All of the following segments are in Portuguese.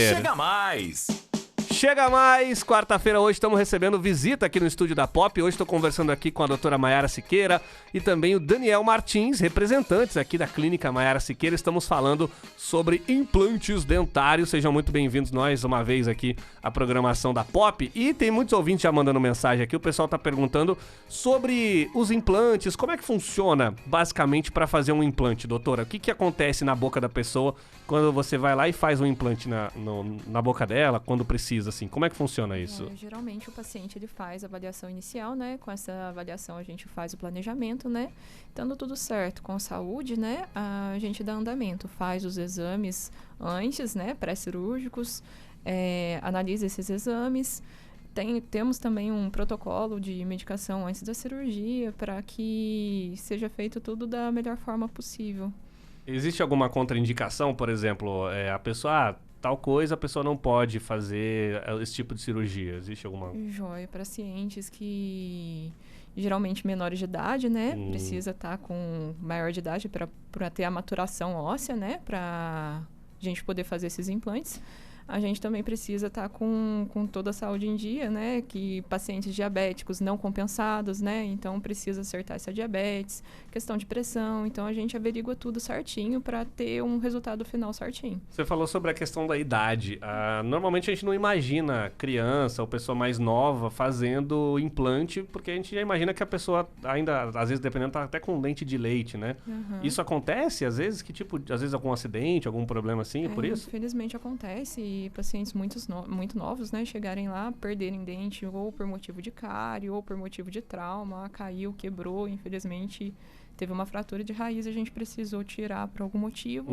Siqueira. Chega mais! Chega mais! Quarta-feira hoje estamos recebendo visita aqui no estúdio da Pop. Hoje estou conversando aqui com a doutora Mayara Siqueira e também o Daniel Martins, representantes aqui da Clínica Mayara Siqueira. Estamos falando sobre implantes dentários. Sejam muito bem-vindos mais uma vez aqui à programação da Pop. E tem muitos ouvintes já mandando mensagem aqui. O pessoal está perguntando sobre os implantes. Como é que funciona basicamente para fazer um implante, doutora? O que acontece na boca da pessoa quando você vai lá e faz um implante na boca dela, quando precisa, assim? Como é que funciona isso? Geralmente o paciente ele faz a avaliação inicial, né? Com essa avaliação a gente faz o planejamento, né? Estando tudo certo com saúde, né? A gente dá andamento, faz os exames antes, né? Pré-cirúrgicos, analisa esses exames. Temos também um protocolo de medicação antes da cirurgia para que seja feito tudo da melhor forma possível. Existe alguma contraindicação, por exemplo, a pessoa, tal coisa, a pessoa não pode fazer esse tipo de cirurgia? Existe alguma... Joia, para pacientes que geralmente menores de idade, né? Precisa estar com maior de idade para ter a maturação óssea, né? Para a gente poder fazer esses implantes. A gente também precisa estar com toda a saúde em dia, né? Que pacientes diabéticos não compensados, né? Então, precisa acertar essa diabetes, questão de pressão. Então, a gente averigua tudo certinho para ter um resultado final certinho. Você falou sobre a questão da idade. Normalmente, a gente não imagina criança ou pessoa mais nova fazendo implante, porque a gente já imagina que a pessoa ainda, às vezes, dependendo, tá até com dente de leite, né? Uhum. Isso acontece, às vezes? Às vezes, algum acidente, algum problema assim, por isso? Infelizmente, acontece. E pacientes muito novos, né, chegarem lá, perderem dente ou por motivo de cárie ou por motivo de trauma, caiu, quebrou, infelizmente teve uma fratura de raiz, a gente precisou tirar por algum motivo.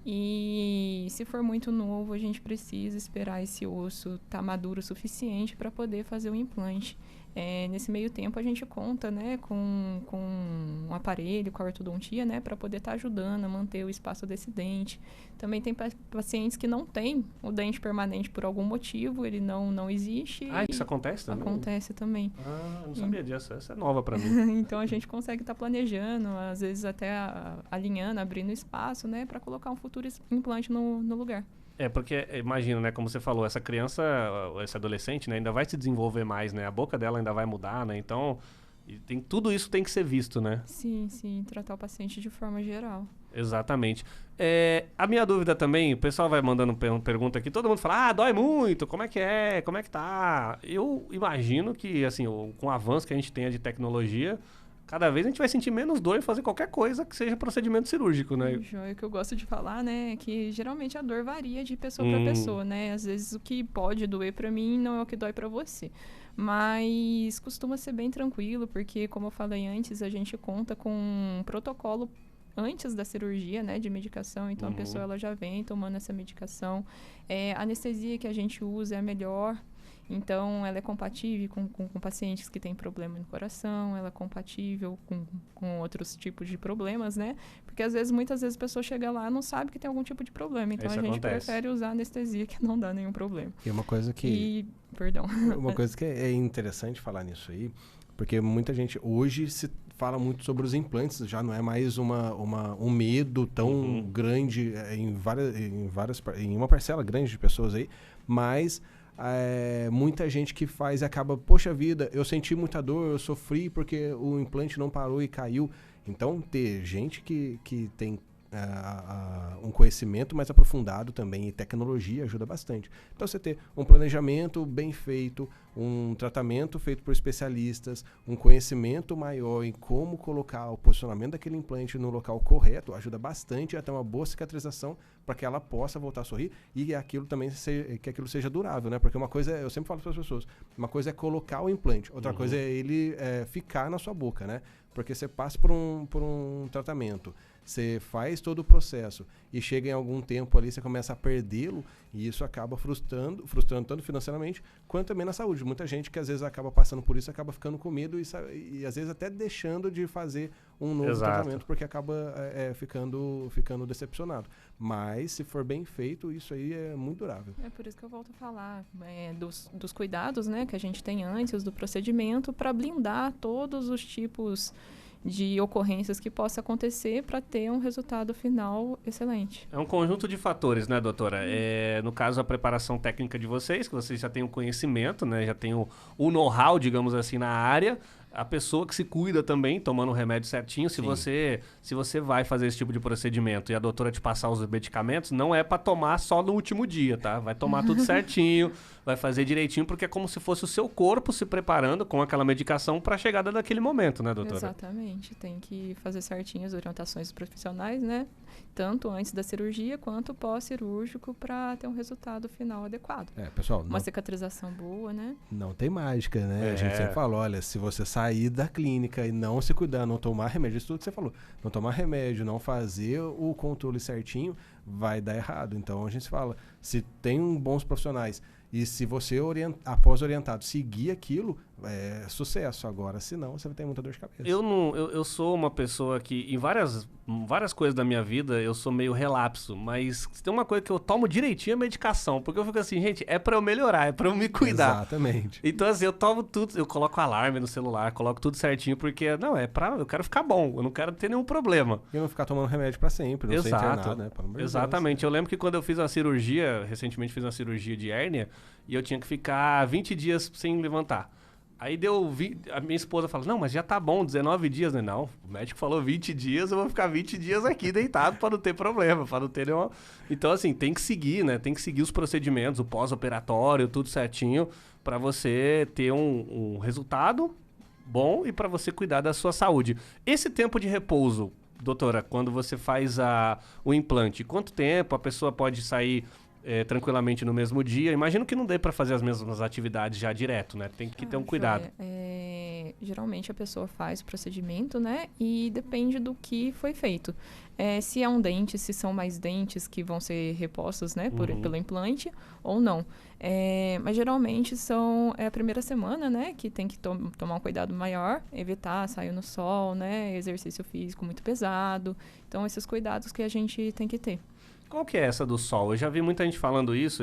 E se for muito novo, a gente precisa esperar esse osso estar maduro o suficiente para poder fazer o implante. Nesse meio tempo, a gente conta, né, com um aparelho, com a ortodontia, né, para poder estar ajudando a manter o espaço desse dente. Também tem pacientes que não têm o dente permanente por algum motivo, ele não existe. Isso acontece também? Acontece também. Não sabia disso, essa é nova para mim. Então, a gente consegue estar planejando, às vezes até alinhando, abrindo espaço, né, para colocar um futuro implante no lugar. Porque, imagina, né, como você falou, essa criança, esse adolescente, né, ainda vai se desenvolver mais, né, a boca dela ainda vai mudar, né, então, tudo isso tem que ser visto, né? Sim, tratar o paciente de forma geral. Exatamente. A minha dúvida também, o pessoal vai mandando pergunta aqui, todo mundo fala, dói muito, como é que tá? Eu imagino que, assim, com o avanço que a gente tem de tecnologia, cada vez a gente vai sentir menos dor em fazer qualquer coisa que seja procedimento cirúrgico, né? O que eu gosto de falar, né, é que geralmente a dor varia de pessoa para pessoa, né? Às vezes o que pode doer para mim não é o que dói para você. Mas costuma ser bem tranquilo, porque, como eu falei antes, a gente conta com um protocolo antes da cirurgia, né, de medicação. Então, a pessoa ela já vem tomando essa medicação. A anestesia que a gente usa é a melhor. Então, ela é compatível com pacientes que têm problema no coração, ela é compatível com outros tipos de problemas, né? Porque, muitas vezes, a pessoa chega lá e não sabe que tem algum tipo de problema. Então, Isso a gente acontece. prefere usar anestesia que não dá nenhum problema. E uma coisa que... Perdão. Uma coisa que é interessante falar nisso aí, porque muita gente hoje se fala muito sobre os implantes, já não é mais um medo tão grande em uma parcela grande de pessoas aí, mas... muita gente que faz e acaba, poxa vida, eu senti muita dor, eu sofri porque o implante não parou e caiu. Então, ter gente que tem um conhecimento mais aprofundado também e tecnologia ajuda bastante. Então, você ter um planejamento bem feito, um tratamento feito por especialistas, um conhecimento maior em como colocar o posicionamento daquele implante no local correto, ajuda bastante a ter uma boa cicatrização para que ela possa voltar a sorrir e aquilo também que aquilo seja durável, né? Porque uma coisa, eu sempre falo para as pessoas, uma coisa é colocar o implante, outra coisa é ele ficar na sua boca, né? Porque você passa por um tratamento, você faz todo o processo e chega em algum tempo ali, você começa a perdê-lo e isso acaba frustrando tanto financeiramente quanto também na saúde. Muita gente que às vezes acaba passando por isso, acaba ficando com medo e às vezes até deixando de fazer um novo tratamento porque acaba ficando decepcionado. Mas se for bem feito, isso aí é muito durável. É por isso que eu volto a falar dos cuidados, né, que a gente tem antes do procedimento para blindar todos os tipos de ocorrências que possa acontecer para ter um resultado final excelente. É um conjunto de fatores, né, doutora? No caso, a preparação técnica de vocês, que vocês já têm o conhecimento, né? Já têm o know-how, digamos assim, na área. A pessoa que se cuida também, tomando o remédio certinho. Se você vai fazer esse tipo de procedimento e a doutora te passar os medicamentos, não é para tomar só no último dia, tá? Vai tomar tudo certinho, vai fazer direitinho, porque é como se fosse o seu corpo se preparando com aquela medicação para a chegada daquele momento, né, doutora? Exatamente. Tem que fazer certinho as orientações dos profissionais, né? Tanto antes da cirurgia quanto pós-cirúrgico para ter um resultado final adequado. Pessoal, uma cicatrização boa, né? Não tem mágica, né? A gente sempre fala, olha, se você sair da clínica e não se cuidar, não tomar remédio, isso tudo que você falou, não tomar remédio, não fazer o controle certinho, vai dar errado. Então a gente fala, se tem bons profissionais e se você, após orientado, seguir aquilo, é sucesso. Agora, se não, você vai ter muita dor de cabeça. Eu sou uma pessoa que, em várias coisas da minha vida, eu sou meio relapso, mas tem uma coisa que eu tomo direitinho, é medicação, porque eu fico assim, gente, é pra eu melhorar, é pra eu me cuidar. Exatamente. Então, assim, eu tomo tudo, eu coloco alarme no celular, coloco tudo certinho, porque, eu quero ficar bom, eu não quero ter nenhum problema. E não ficar tomando remédio pra sempre, não ser internado, né? Exatamente. Eu lembro que quando eu fiz uma cirurgia, recentemente fiz uma cirurgia de hérnia, e eu tinha que ficar 20 dias sem levantar. Aí a minha esposa falou, não, mas já tá bom, 19 dias, né? Não, o médico falou 20 dias, eu vou ficar 20 dias aqui deitado para não ter problema, para não ter nenhuma... Então, assim, tem que seguir, né? Tem que seguir os procedimentos, o pós-operatório, tudo certinho, para você ter um resultado bom e para você cuidar da sua saúde. Esse tempo de repouso, doutora, quando você faz o implante, quanto tempo a pessoa pode sair... tranquilamente no mesmo dia? Imagino que não dê para fazer as mesmas atividades já direto, né? Tem que ter um cuidado. Geralmente a pessoa faz o procedimento, né? E depende do que foi feito. Se é um dente, se são mais dentes que vão ser repostos, né? Pelo implante ou não. Mas geralmente é a primeira semana, né? Que tem que tomar um cuidado maior, evitar sair no sol, né? Exercício físico muito pesado. Então, esses cuidados que a gente tem que ter. Qual que é essa do sol? Eu já vi muita gente falando isso,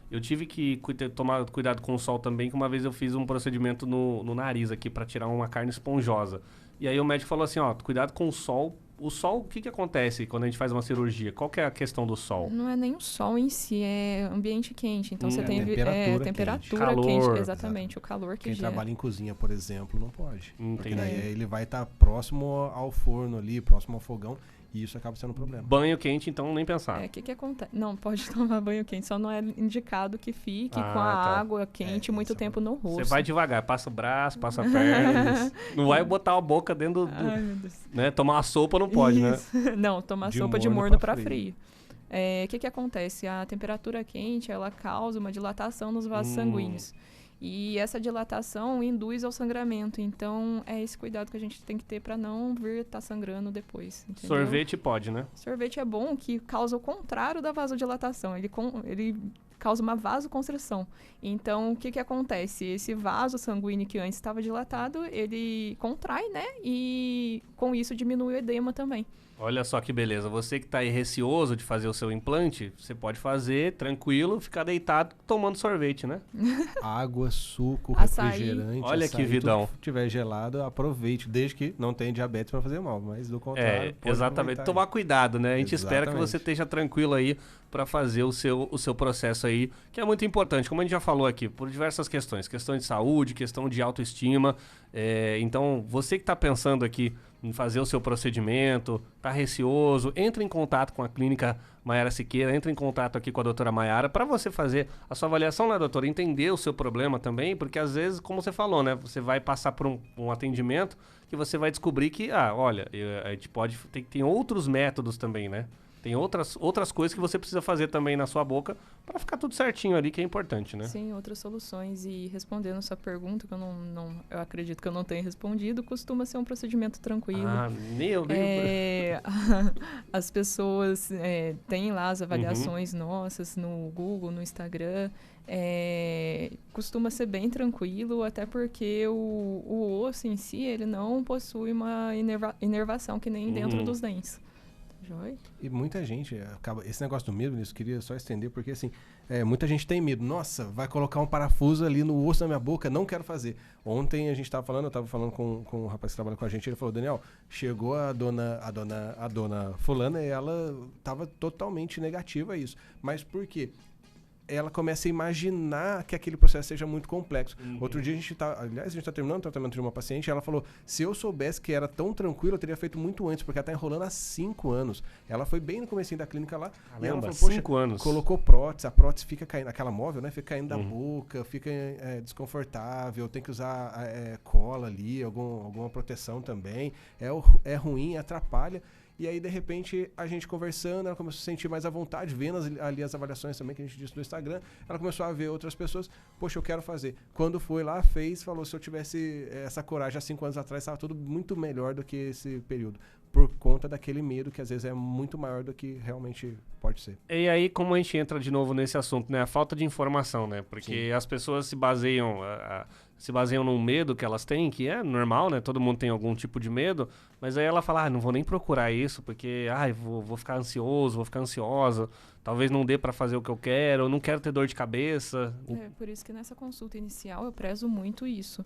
eu tive que tomar cuidado com o sol também, que uma vez eu fiz um procedimento no nariz aqui para tirar uma carne esponjosa. E aí o médico falou assim, cuidado com o sol. O sol, o que acontece quando a gente faz uma cirurgia? Qual que é a questão do sol? Não é nem o sol em si, é ambiente quente. Então você tem temperatura quente. Quente. Exatamente, o calor que Quem gera. trabalha em cozinha, por exemplo, não pode. Entendi. Porque daí ele vai estar próximo ao forno ali, próximo ao fogão. E isso acaba sendo um problema. Banho quente, então, nem pensar. O que acontece? Não, pode tomar banho quente, só não é indicado que fique com a água quente muito tempo no rosto. Você vai devagar, passa o braço, passa a perna. Não vai botar a boca dentro do... Ai, meu Deus. Né? Tomar uma sopa não pode, isso. Né? Não, tomar sopa de morno para frio. O que acontece? A temperatura quente, ela causa uma dilatação nos vasos sanguíneos. E essa dilatação induz ao sangramento. Então, é esse cuidado que a gente tem que ter para não vir estar sangrando depois. Entendeu? Sorvete pode, né? Sorvete é bom, que causa o contrário da vasodilatação. Ele causa uma vasoconstrição. Então, o que acontece? Esse vaso sanguíneo que antes estava dilatado, ele contrai, né? E com isso diminui o edema também. Olha só que beleza. Você que está aí receoso de fazer o seu implante, você pode fazer tranquilo, ficar deitado tomando sorvete, né? Água, suco, açaí. Refrigerante. Olha açaí, que vidão. Tudo que tiver gelado, aproveite, desde que não tenha diabetes para fazer mal. Mas do contrário, pode exatamente. aproveitar. Tomar cuidado, né? A gente espera que Exatamente. você esteja tranquilo aí para fazer o seu processo aí, que é muito importante, como a gente já falou aqui, por diversas questões. Questão de saúde, questão de autoestima. Então, você que está pensando aqui em fazer o seu procedimento, tá receoso, entre em contato com a clínica Maiara Siqueira, entre em contato aqui com a doutora Maiara para você fazer a sua avaliação, né, doutora? Entender o seu problema também, porque às vezes, como você falou, né, você vai passar por um atendimento que você vai descobrir que, olha, a gente tem outros métodos também, né? Tem outras coisas que você precisa fazer também na sua boca para ficar tudo certinho ali, que é importante, né? Sim, outras soluções. E respondendo a sua pergunta, que eu acredito que eu não tenha respondido, costuma ser um procedimento tranquilo. Meu Deus! As pessoas têm lá as avaliações nossas no Google, no Instagram. Costuma ser bem tranquilo, até porque o osso em si, ele não possui uma inervação que nem dentro dos dentes. Joia. E muita gente acaba... Esse negócio do medo, eu queria só estender, porque assim, muita gente tem medo. Nossa, vai colocar um parafuso ali no osso da minha boca, não quero fazer. Ontem eu estava falando com um rapaz que trabalha com a gente, ele falou, Daniel, chegou a dona fulana e ela estava totalmente negativa a isso. Mas por quê? Ela começa a imaginar que aquele processo seja muito complexo. Outro dia a gente tá terminando o tratamento de uma paciente e ela falou, se eu soubesse que era tão tranquilo, eu teria feito muito antes, porque ela tá enrolando há 5 anos. Ela foi bem no comecinho da clínica lá. Caramba, e ela falou, 5 anos. Colocou prótese, a prótese fica caindo, aquela móvel, né? Fica caindo da boca, fica desconfortável, tem que usar cola ali, alguma proteção também. É ruim, atrapalha. E aí, de repente, a gente conversando, ela começou a se sentir mais à vontade, vendo ali as avaliações também que a gente disse no Instagram. Ela começou a ver outras pessoas. Poxa, eu quero fazer. Quando foi lá, fez, falou, se eu tivesse essa coragem há 5 anos atrás, estava tudo muito melhor do que esse período. Por conta daquele medo que às vezes é muito maior do que realmente pode ser. E aí, como a gente entra de novo nesse assunto, né? A falta de informação, né? Porque as pessoas se baseiam num medo que elas têm, que é normal, né? Todo mundo tem algum tipo de medo, mas aí ela fala, não vou nem procurar isso, porque vou ficar ansioso, vou ficar ansiosa, talvez não dê pra fazer o que eu quero, eu não quero ter dor de cabeça. Por isso que nessa consulta inicial eu prezo muito isso.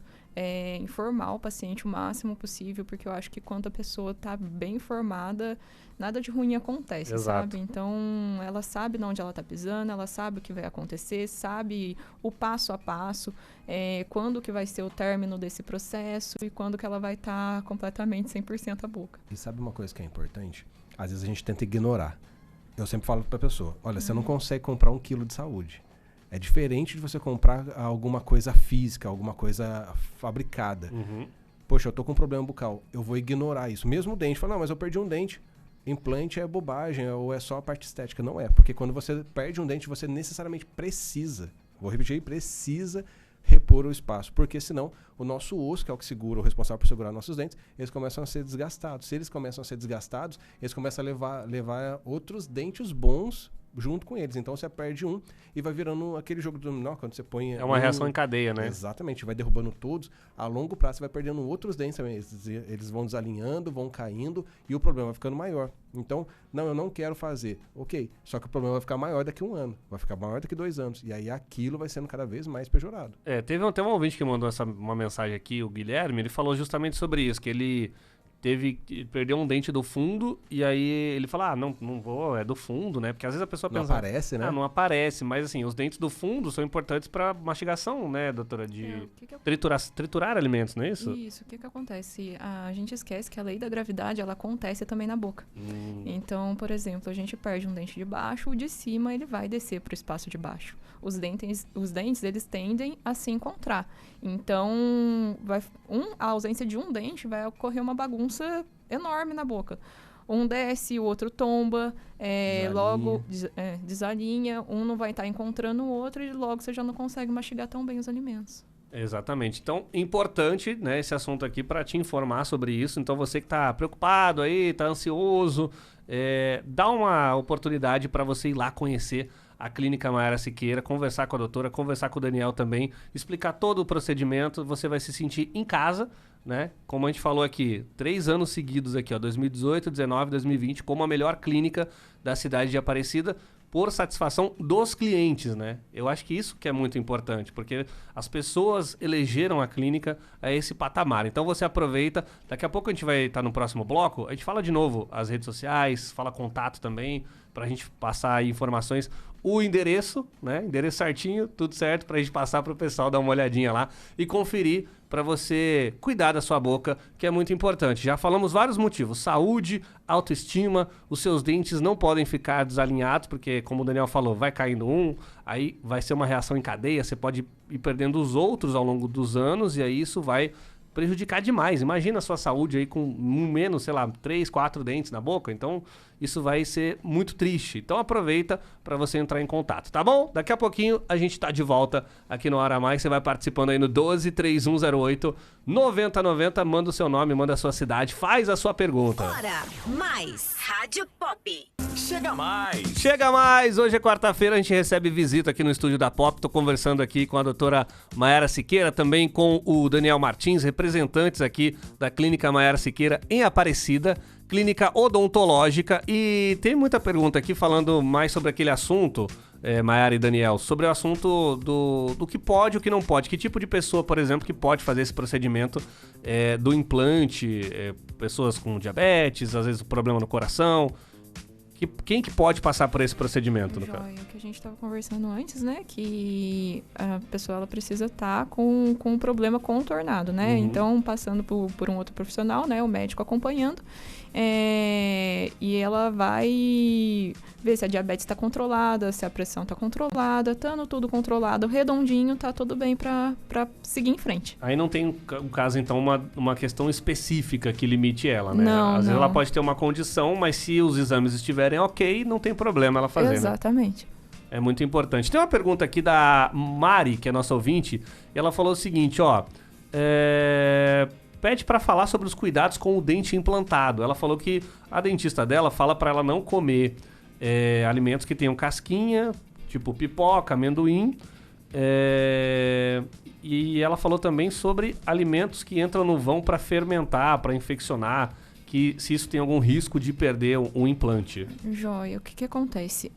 Informar o paciente o máximo possível, porque eu acho que quando a pessoa tá bem informada, nada de ruim acontece, sabe? Então, ela sabe onde ela tá pisando, ela sabe o que vai acontecer, sabe o passo a passo, quando que vai ser o término desse processo e quando que ela vai estar completamente 100% a boca. E sabe uma coisa que é importante? Às vezes a gente tenta ignorar. Eu sempre falo pra pessoa, olha, você não consegue comprar 1 quilo de saúde. É diferente de você comprar alguma coisa física, alguma coisa fabricada. Poxa, eu tô com um problema bucal, eu vou ignorar isso. Mesmo o dente, fala, não, mas eu perdi um dente. Implante é bobagem, ou é só a parte estética. Não é, porque quando você perde um dente, você necessariamente precisa, vou repetir, precisa repor o espaço, porque senão o nosso osso, que é o que segura, o responsável por segurar nossos dentes, eles começam a ser desgastados. Se eles começam a ser desgastados, eles começam a levar outros dentes bons junto com eles. Então você perde um e vai virando aquele jogo do dominó, quando você põe... É uma reação em cadeia, né? Exatamente, vai derrubando todos. A longo prazo você vai perdendo outros dentes também. Eles vão desalinhando, vão caindo e o problema vai ficando maior. Então, não, eu não quero fazer. Ok, só que o problema vai ficar maior daqui a 1 ano, vai ficar maior daqui a 2 anos. E aí aquilo vai sendo cada vez mais pejorado. Teve até um ouvinte que mandou uma mensagem aqui, o Guilherme, ele falou justamente sobre isso, que ele perdeu um dente do fundo e aí ele fala, não vou, é do fundo, né? Porque às vezes a pessoa pensa... Não aparece, né? Não aparece, mas assim, os dentes do fundo são importantes para mastigação, né, doutora? De triturar alimentos, não é isso? Isso, o que acontece? A gente esquece que a lei da gravidade, ela acontece também na boca. Então, por exemplo, a gente perde um dente de baixo, o de cima ele vai descer para o espaço de baixo. Os dentes, eles tendem a se encontrar. Então, a ausência de um dente vai ocorrer uma bagunça enorme na boca. Um desce, o outro tomba, logo desalinha, um não vai estar encontrando o outro e logo você já não consegue mastigar tão bem os alimentos. Exatamente. Então, importante, né, esse assunto aqui para te informar sobre isso. Então, você que está preocupado aí, está ansioso, dá uma oportunidade para você ir lá conhecer a Clínica Maiara Siqueira, conversar com a doutora, conversar com o Daniel também, explicar todo o procedimento, você vai se sentir em casa, né? Como a gente falou aqui, 3 anos seguidos aqui, ó, 2018, 2019, 2020, como a melhor clínica da cidade de Aparecida, por satisfação dos clientes, né? Eu acho que isso que é muito importante, porque as pessoas elegeram a clínica a esse patamar. Então você aproveita, daqui a pouco a gente vai estar no próximo bloco, a gente fala de novo as redes sociais, fala contato também, pra gente passar aí informações, o endereço, né? Endereço certinho, tudo certo, pra gente passar pro pessoal dar uma olhadinha lá e conferir para você cuidar da sua boca, que é muito importante. Já falamos vários motivos: saúde, autoestima, os seus dentes não podem ficar desalinhados, porque, como o Daniel falou, vai caindo um, aí vai ser uma reação em cadeia, você pode ir perdendo os outros ao longo dos anos, e aí isso vai prejudicar demais. Imagina a sua saúde aí com menos, sei lá, 3, 4 dentes na boca. Então, isso vai ser muito triste. Então, aproveita para você entrar em contato, tá bom? Daqui a pouquinho a gente tá de volta aqui no Hora Mais. Você vai participando aí no 12-3108-9090. Manda o seu nome, manda a sua cidade, faz a sua pergunta. Hora Mais Rádio Pop. Chega mais! Chega mais! Hoje é quarta-feira, a gente recebe visita aqui no estúdio da Pop. Tô conversando aqui com a doutora Maiara Siqueira, também com o Daniel Martins, representantes aqui da Clínica Maiara Siqueira em Aparecida. clínica odontológica. E tem muita pergunta aqui falando mais sobre aquele assunto, Maiara e Daniel, sobre o assunto do que pode e o que não pode. Que tipo de pessoa, por exemplo, que pode fazer esse procedimento do implante? Pessoas com diabetes, às vezes problema no coração. Quem que pode passar por esse procedimento, no caso? O que a gente estava conversando antes, né? Que a pessoa ela precisa estar com um problema contornado, né? Então, passando por um outro profissional, né? O médico acompanhando. E ela vai ver se a diabetes está controlada, se a pressão está controlada, estando tudo controlado, redondinho, tá tudo bem para seguir em frente. Aí não tem um caso, então, uma questão específica que limite ela, né? Não, Às vezes ela pode ter uma condição, mas se os exames estiverem ok, não tem problema ela fazer, Exatamente. Né? É muito importante. Tem uma pergunta aqui da Mari, que é nossa ouvinte, e ela falou o seguinte, pede para falar sobre os cuidados com o dente implantado. Ela falou que a dentista dela fala para ela não comer alimentos que tenham casquinha, tipo pipoca, amendoim. E ela falou também sobre alimentos que entram no vão para fermentar, para infeccionar, que se isso tem algum risco de perder um implante. Joia, o que acontece?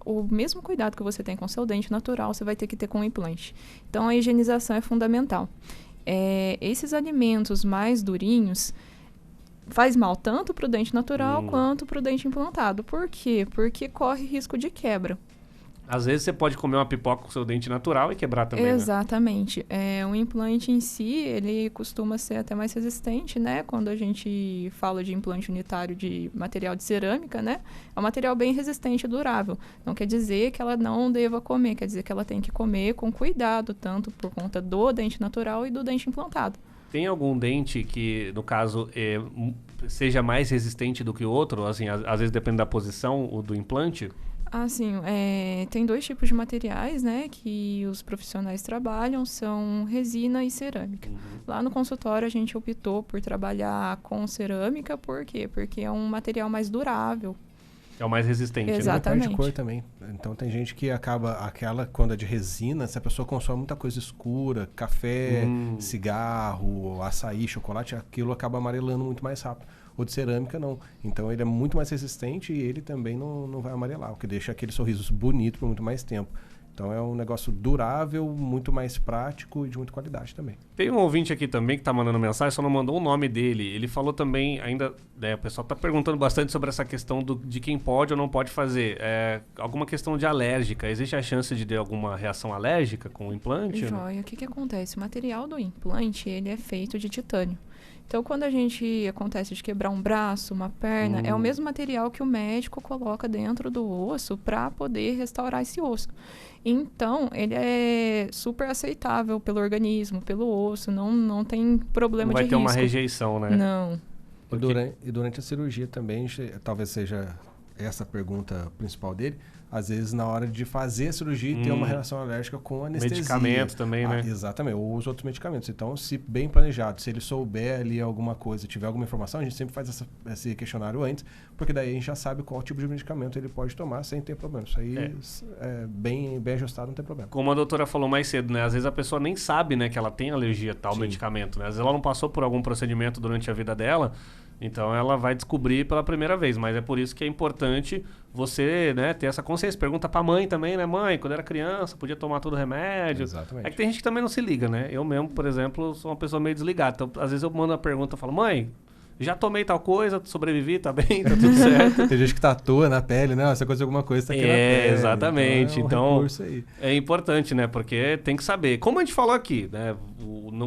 O mesmo cuidado que você tem com o seu dente natural, você vai ter que ter com o implante. Então, a higienização é fundamental. Esses alimentos mais durinhos faz mal tanto para o dente natural quanto para o dente implantado. Por quê? Porque corre risco de quebra. Às vezes você pode comer uma pipoca com seu dente natural e quebrar também, Exatamente. O implante em si, ele costuma ser até mais resistente, né? Quando a gente fala de implante unitário de material de cerâmica, né? É um material bem resistente e durável. Não quer dizer que ela não deva comer, quer dizer que ela tem que comer com cuidado, tanto por conta do dente natural e do dente implantado. Tem algum dente que, no caso, seja mais resistente do que o outro? Assim, às vezes depende da posição do implante? Sim. Tem 2 tipos de materiais, né, que os profissionais trabalham, são resina e cerâmica. Lá no consultório a gente optou por trabalhar com cerâmica, por quê? Porque é um material mais durável. É o mais resistente, Exatamente. Né? Perde cor também. Então tem gente que acaba, quando é de resina, se a pessoa consome muita coisa escura, café, cigarro, açaí, chocolate, aquilo acaba amarelando muito mais rápido. O de cerâmica não. Então ele é muito mais resistente e ele também não vai amarelar, o que deixa aquele sorriso bonito por muito mais tempo. Então é um negócio durável, muito mais prático e de muita qualidade também. Tem um ouvinte aqui também que tá mandando mensagem, só não mandou o nome dele. Ele falou também, ainda, o pessoal tá perguntando bastante sobre essa questão de quem pode ou não pode fazer. Alguma questão de alérgica. Existe a chance de ter alguma reação alérgica com o implante? Joia, o que acontece? O material do implante, ele é feito de titânio. Então, quando acontece de quebrar um braço, uma perna, é o mesmo material que o médico coloca dentro do osso para poder restaurar esse osso. Então, ele é super aceitável pelo organismo, pelo osso, não tem problema de risco. Não vai ter uma rejeição, né? Não. E durante a cirurgia também, talvez seja essa a pergunta principal dele, às vezes na hora de fazer a cirurgia tem uma reação alérgica com anestesia. Medicamentos também, né? Exatamente, ou os outros medicamentos. Então, se bem planejado, se ele souber ali alguma coisa, tiver alguma informação, a gente sempre faz esse questionário antes, porque daí a gente já sabe qual tipo de medicamento ele pode tomar sem ter problema. Isso aí bem ajustado, não tem problema. Como a doutora falou mais cedo, né? Às vezes a pessoa nem sabe, né, que ela tem alergia a tal medicamento, né? Às vezes ela não passou por algum procedimento durante a vida dela, então ela vai descobrir pela primeira vez, mas é por isso que é importante você, né, ter essa consciência. Pergunta pra mãe também, né? Mãe, quando era criança, podia tomar todo remédio. Exatamente. É que tem gente que também não se liga, né? Eu mesmo, por exemplo, sou uma pessoa meio desligada. Então, às vezes eu mando uma pergunta e falo, mãe, já tomei tal coisa, sobrevivi, tá bem, tá tudo certo. Tem gente que tatua na pele, né? Você aconteceu alguma coisa, tá aqui na pele. Exatamente. Então, é importante, né? Porque tem que saber. Como a gente falou aqui, né?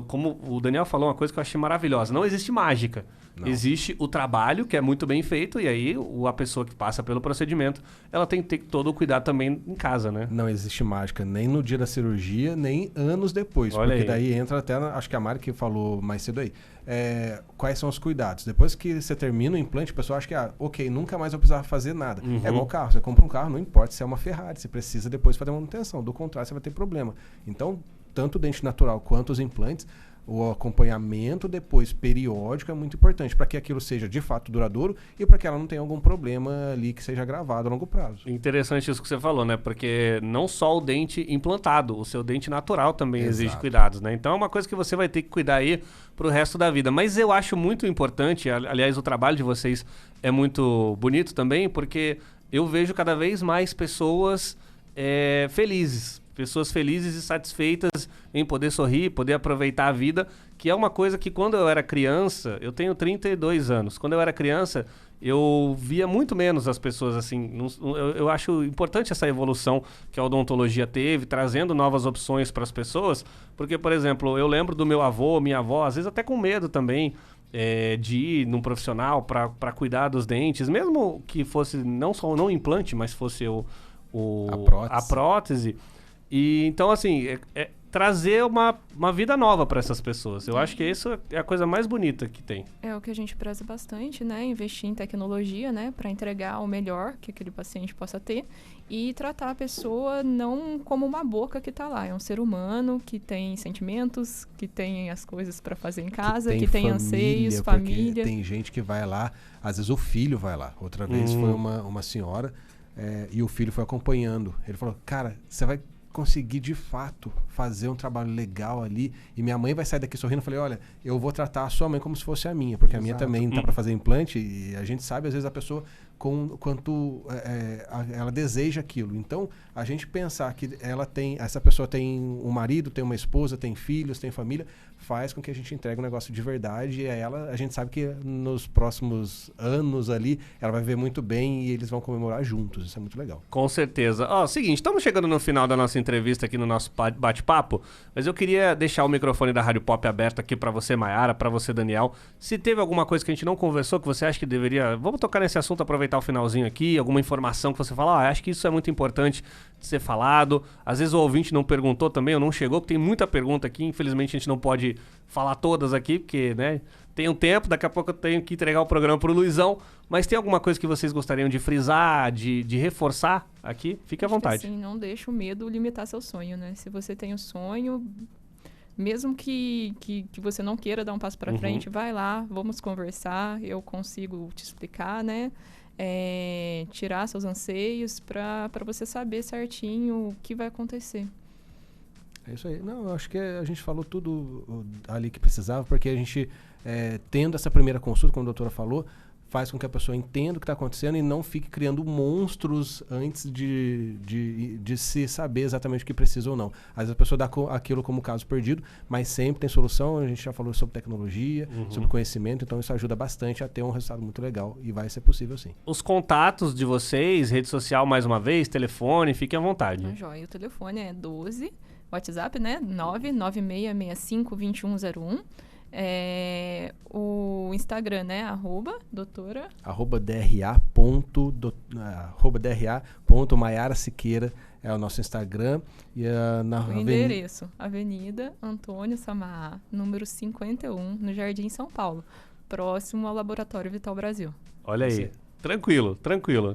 Como o Daniel falou uma coisa que eu achei maravilhosa. Não existe mágica. Não. Existe o trabalho, que é muito bem feito, e aí a pessoa que passa pelo procedimento, ela tem que ter todo o cuidado também em casa, né? Não existe mágica nem no dia da cirurgia, nem anos depois. Olha porque aí. Daí entra até, acho que a Mari que falou mais cedo aí, quais são os cuidados. Depois que você termina o implante, o pessoal acha que, ok, nunca mais vai precisar fazer nada. É igual carro, você compra um carro, não importa se é uma Ferrari, você precisa depois fazer manutenção, do contrário você vai ter problema. Então, tanto o dente natural quanto os implantes, o acompanhamento depois periódico é muito importante para que aquilo seja de fato duradouro e para que ela não tenha algum problema ali que seja agravado a longo prazo. Interessante isso que você falou, né? Porque não só o dente implantado, o seu dente natural também exige Exato. cuidados, né? Então é uma coisa que você vai ter que cuidar aí pro resto da vida. Mas eu acho muito importante, aliás, o trabalho de vocês é muito bonito também, porque eu vejo cada vez mais pessoas felizes. Pessoas felizes e satisfeitas em poder sorrir, poder aproveitar a vida, que é uma coisa que quando eu era criança, eu tenho 32 anos, quando eu era criança, eu via muito menos as pessoas assim. Eu acho importante essa evolução que a odontologia teve, trazendo novas opções para as pessoas, porque, por exemplo, eu lembro do meu avô, minha avó, às vezes até com medo também, de ir num profissional para cuidar dos dentes, mesmo que fosse não só não implante, mas fosse a prótese. E então, assim, trazer uma vida nova para essas pessoas. Eu acho que isso é a coisa mais bonita que tem. É o que a gente preza bastante, né? Investir em tecnologia, né? Para entregar o melhor que aquele paciente possa ter e tratar a pessoa não como uma boca que está lá. É um ser humano que tem sentimentos, que tem as coisas para fazer em casa, que tem anseios, família. Tem gente que vai lá, às vezes o filho vai lá. Outra vez foi uma senhora e o filho foi acompanhando. Ele falou, cara, você vai conseguir de fato fazer um trabalho legal ali e minha mãe vai sair daqui sorrindo. Eu falei, olha, eu vou tratar a sua mãe como se fosse a minha, porque a minha também tá para fazer implante e a gente sabe às vezes a pessoa quanto ela deseja aquilo. Então a gente pensar que essa pessoa tem um marido, tem uma esposa, tem filhos, tem família, faz com que a gente entregue um negócio de verdade e a gente sabe que nos próximos anos ali ela vai ver muito bem e eles vão comemorar juntos. Isso é muito legal. Com certeza. Seguinte, estamos chegando no final da nossa entrevista aqui no nosso bate-papo, mas eu queria deixar o microfone da Rádio Pop aberto aqui para você, Mayara, para você, Daniel. Se teve alguma coisa que a gente não conversou, que você acha que deveria... Vamos tocar nesse assunto, aproveitar o finalzinho aqui, alguma informação que você fala, acho que isso é muito importante de ser falado. Às vezes o ouvinte não perguntou também, ou não chegou, porque tem muita pergunta aqui, infelizmente a gente não pode falar todas aqui, porque, né, tem um tempo, daqui a pouco eu tenho que entregar o programa pro Luizão, mas tem alguma coisa que vocês gostariam de frisar, de reforçar aqui? Fique à vontade. Assim, não deixa o medo limitar seu sonho, né? Se você tem um sonho, mesmo que você não queira dar um passo para frente, vai lá, vamos conversar, eu consigo te explicar, né? Tirar seus anseios para você saber certinho o que vai acontecer. É isso aí. Não, eu acho que a gente falou tudo ali que precisava, porque a gente, tendo essa primeira consulta, como a doutora falou, faz com que a pessoa entenda o que está acontecendo e não fique criando monstros antes de se saber exatamente o que precisa ou não. Às vezes a pessoa dá aquilo como caso perdido, mas sempre tem solução. A gente já falou sobre tecnologia, sobre conhecimento, então isso ajuda bastante a ter um resultado muito legal e vai ser possível sim. Os contatos de vocês, rede social mais uma vez, telefone, fiquem à vontade. Joia, o telefone é 12, WhatsApp, né? 996652101. O Instagram, né? @doutora. @dra.mayara Siqueira é o nosso Instagram. E o endereço, Avenida Antônio Samaá, número 51, no Jardim São Paulo, próximo ao Laboratório Vital Brasil. Olha aí. Tranquilo.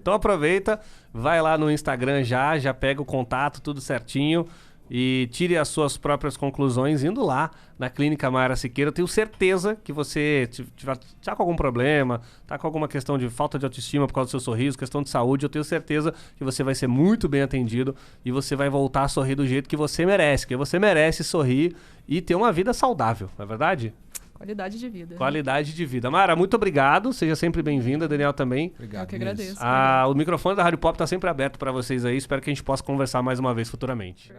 Então aproveita, vai lá no Instagram já pega o contato, tudo certinho. E tire as suas próprias conclusões indo lá na Clínica Mayara Siqueira. Eu tenho certeza que você tá com algum problema, tá com alguma questão de falta de autoestima por causa do seu sorriso, questão de saúde. Eu tenho certeza que você vai ser muito bem atendido e você vai voltar a sorrir do jeito que você merece. Porque você merece sorrir e ter uma vida saudável, não é verdade? Qualidade de vida. Qualidade de vida. Mayara, muito obrigado. Seja sempre bem-vinda. Daniel também. Obrigado. Eu que agradeço. O microfone da Rádio Pop está sempre aberto para vocês aí. Espero que a gente possa conversar mais uma vez futuramente.